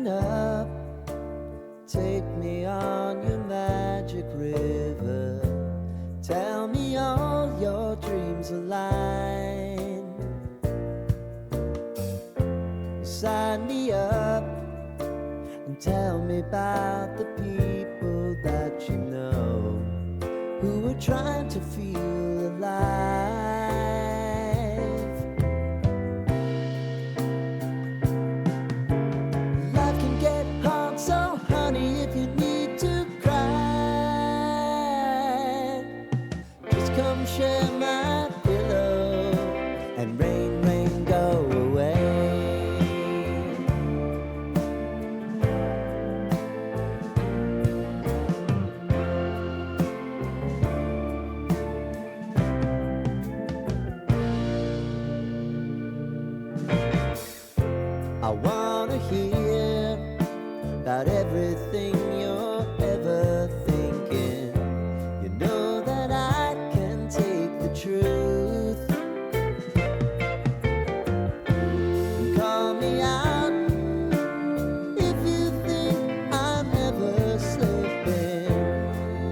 Lighten up, take me on your magic river. Tell me all your dreams align. Sign me up and tell me about the people that you know who are trying to feel alive. Life can get hard, so honey, if you need to cry, just come share my pillow and rain, rain, go away. I wanna hear about everything you're ever thinking. You know that I can take the truth. And call me out if you think I'm ever slipping.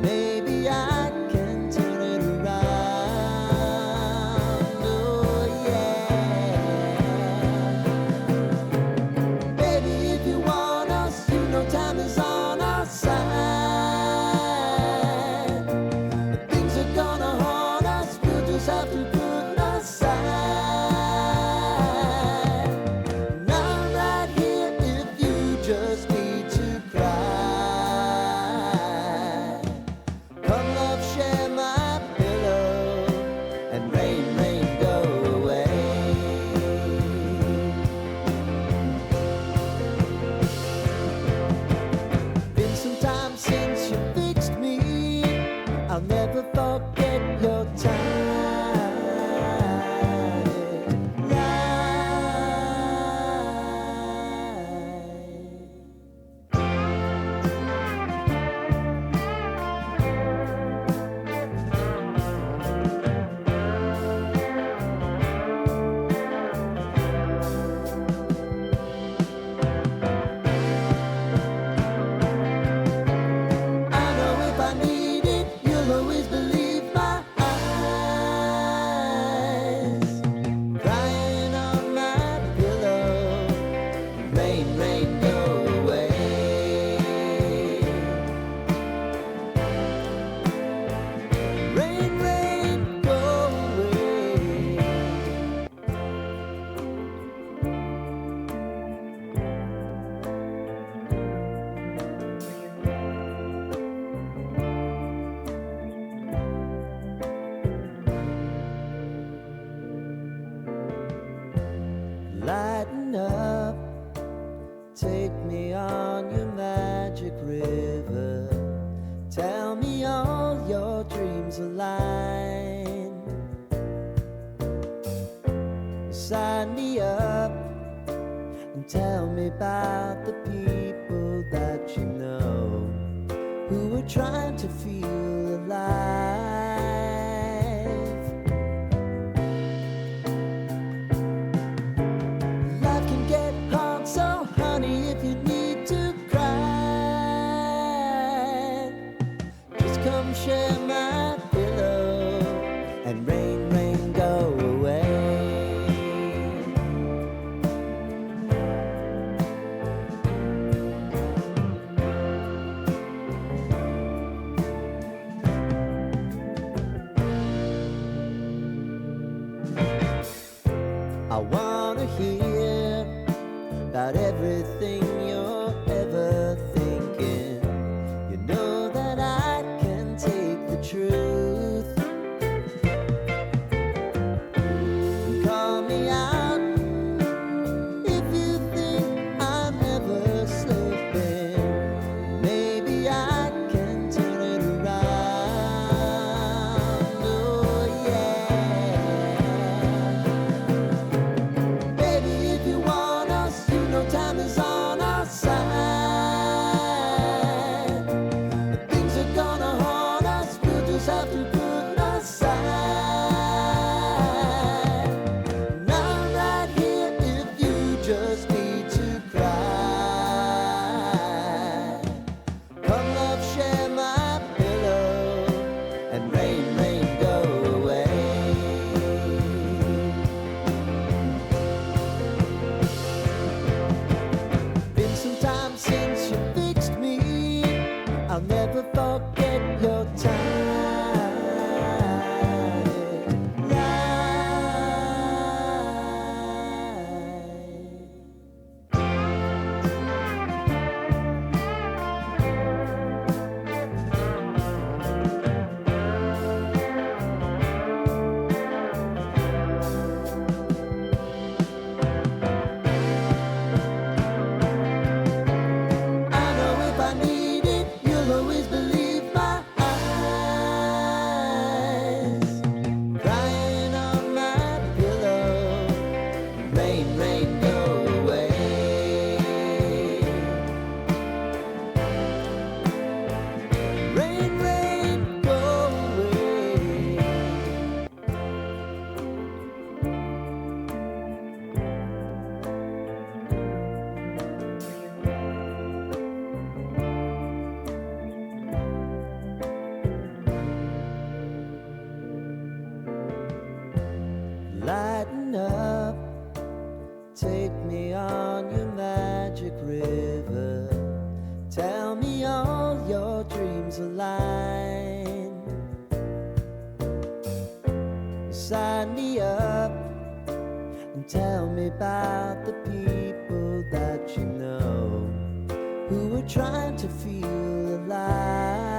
Maybe I can turn it around. Oh yeah. Baby, if you want us, you know time is on our side. If things are gonna haunt us, we'll just have to put aside. And I'm right here if you just need to cry. Come love, share my pillow and rain, rain, go away. Been some time since you fixed me. I'll never forget your I know if I need it, you'll always believe my eyes. Crying on my pillow, rain, rain, go away. Rain, rain, go away. Lighten up, take me on your magic river. Tell me all your dreams align. Sign me up and tell me about the people that you know who are trying to feel alive. Life can get hard, so honey, if you need to cry, just come share my pillow and rain, rain, go away. I wanna hear about everything you're ever thinking. You know that I can take the truth. And call me out if you think I'm ever slipping. Maybe I can turn it around. Oh yeah. Baby, if you want us, you know time is on our I'll never forget your time. Lighten up, take me on your magic river. Tell me all your dreams align. Sign me up and tell me about the people that you know who are trying to feel alive.